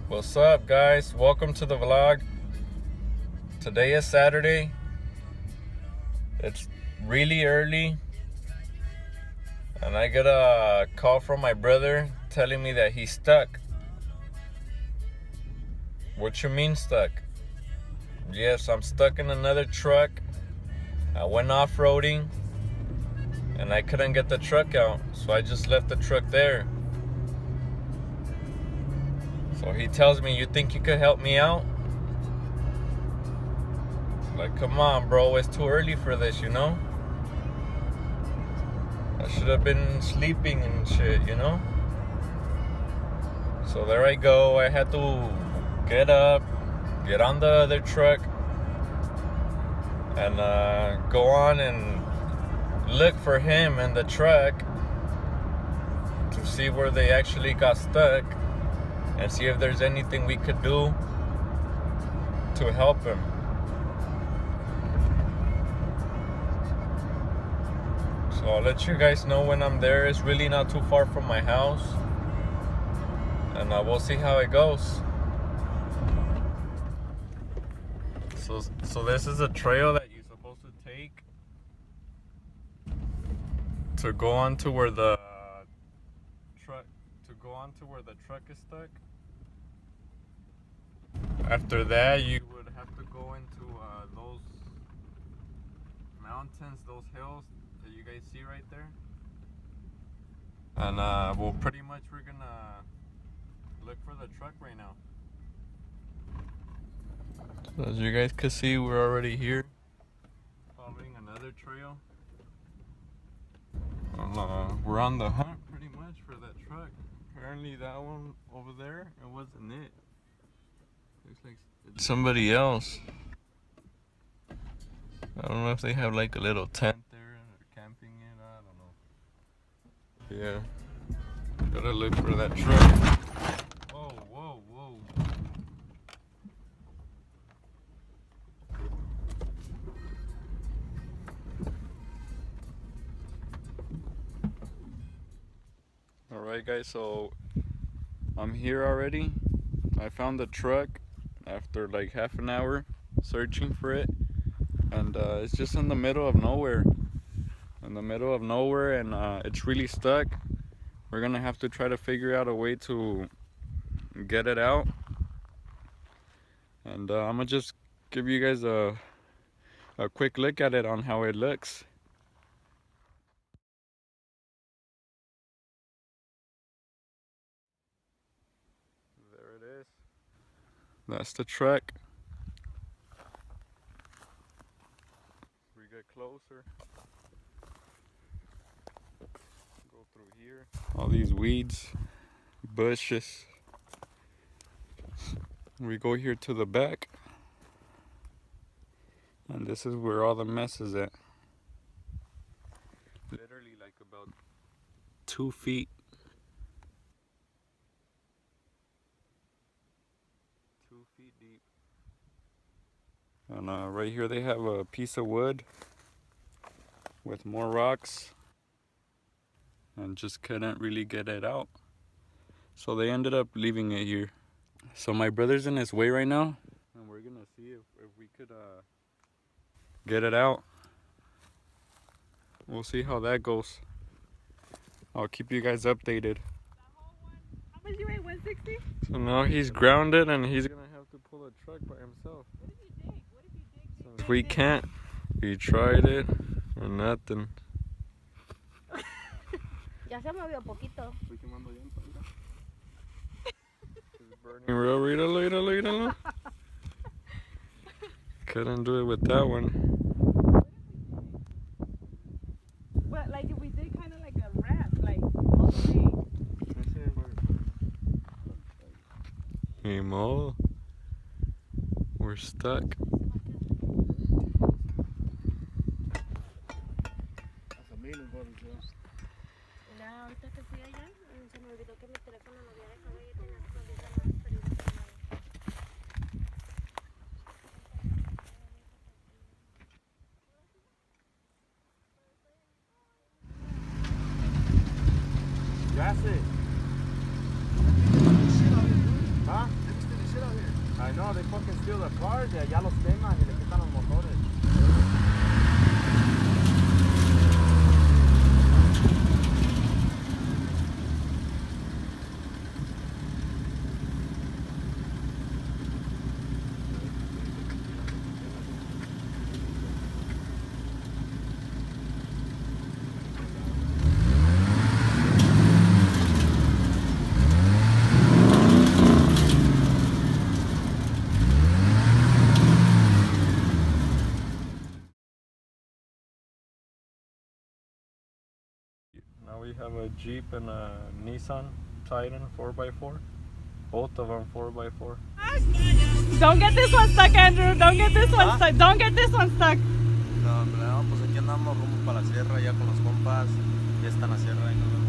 What's up, guys? Welcome to the vlog. Today is Saturday. It's really early, and I get a call from my brother telling me that he's stuck. What you mean stuck? Yes, I'm stuck in another truck. I went off-roading and I couldn't get the truck out, so I just left the truck there. So he tells me, you think you could help me out? Like, come on, bro, it's too early for this, you know? I should have been sleeping and shit, you know? So there I go. I had to get up, get on the other truck, and go on and look for him in the truck to see where they actually got stuck and see if there's anything we could do to help him. So I'll let you guys know when I'm there. It's really not too far from my house, and we'll see how it goes. So this is a trail that you're supposed to take to go on to where the truck is stuck. After that, you would have to go into those mountains, those hills that you guys see right there. And well, pretty much we're gonna look for the truck right now. So as you guys can see, we're already here, following another trail. We're on the hunt pretty much for that truck. Apparently that one over there, it wasn't it. Looks like it's somebody else. I don't know if they have like a little tent there and they're camping it. I don't know. Yeah, gotta look for that truck. Whoa, whoa, whoa. Alright guys, so I'm here already. I found the truck after like half an hour searching for it, and it's just in the middle of nowhere. And it's really stuck. We're gonna have to try to figure out a way to get it out, and I'm gonna just give you guys a quick look at it on how it looks. There it is. That's the truck. We get closer. Go through here. All these weeds, bushes. We go here to the back, and this is where all the mess is at. Literally like about 2 feet. 2 feet deep. And right here they have a piece of wood with more rocks, and just couldn't really get it out. So they ended up leaving it here. So my brother's in his way right now, and we're gonna see if we could get it out. We'll see how that goes. I'll keep you guys updated. How much you weigh? 160? So now he's grounded and he's gonna have to pull a truck by himself. What if you dig? What if you dig? Since we can't. We tried it or nothing. Ya se movió poquito. It's burning real. Look. Couldn't do it with that one. But like if we did kind of like a wrap, like all the way. Hey Mo, we're stuck. Ahorita que fui allá, se me olvidó que mi teléfono lo había dejado ahí, tenía que poner pero iba a tomar. Ya sé. ¿Ah? they fucking steal the cars y allá los queman y le quitan los motores. Now we have a Jeep and a Nissan Titan 4x4. Both of them 4x4. Don't get this one stuck, Andrew. Don't get this one stuck. Don't get this one stuck. No, hombre, no, pues aquí andamos rumbo para la sierra ya con los compas. Ya está en la sierra y nos vemos.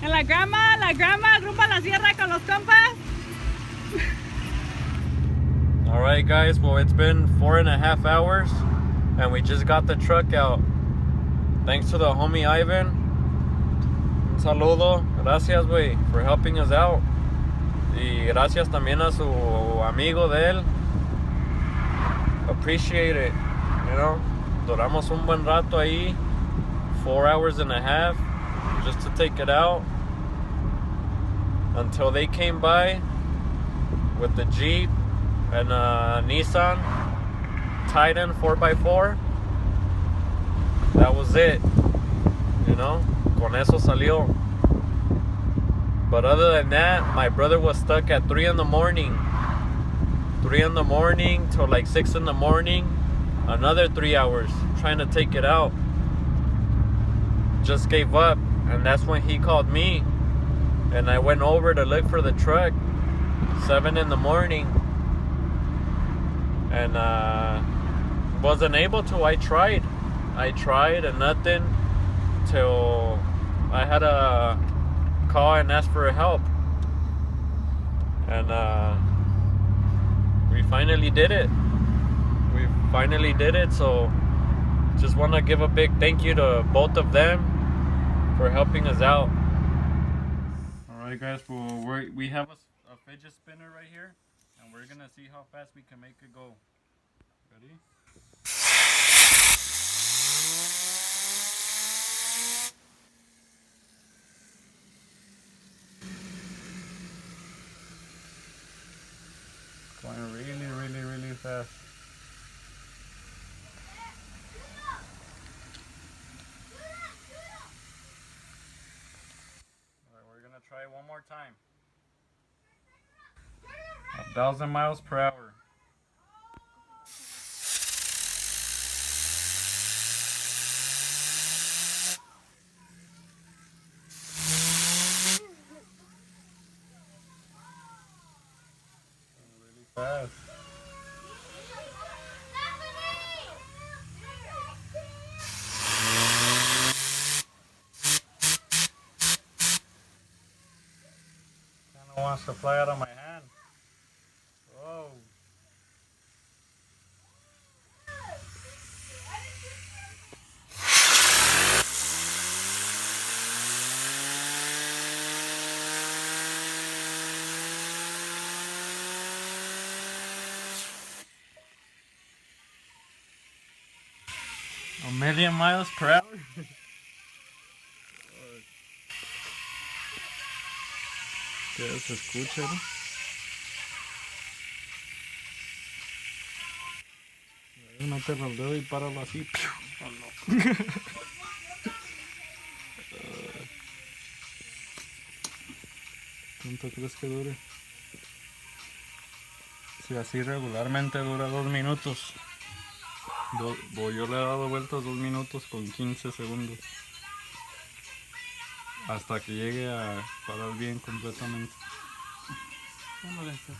And la grandma, rumbo a la sierra con los compas. Alright guys, well it's been 4.5 hours and we just got the truck out. Thanks to the homie Ivan. Un saludo. Gracias, güey, for helping us out. Y gracias también a su amigo de él. Appreciate it, you know. Duramos un buen rato ahí. 4.5 hours just to take it out. Until they came by with the Jeep and a Nissan Titan 4x4. That was it, you know. Con eso salió. But other than that, my brother was stuck at 3 in the morning. 3 in the morning till like 6 in the morning. Another 3 hours trying to take it out. Just gave up, and that's when he called me. And I went over to look for the truck. 7 in the morning. And wasn't able to. I tried and nothing till I had to call and ask for help. And we finally did it. So just want to give a big thank you to both of them for helping us out. Alright guys, well, we have a fidget spinner right here, and we're gonna see how fast we can make it go. Ready? Going really fast. Alright, we're gonna try it one more time. 1,000 miles per hour. Really fast. Kind of wants to fly out of my hand. Whoa. A million miles per hour? ¿Qué se escucha, no? Mételo el dedo y páralo así. Oh, no. ¿Cuánto crees que dure? Si así regularmente dura 2 minutos. Yo le he dado vueltas 2 minutos con 15 segundos. Hasta que llegue a parar bien completamente. No molesta,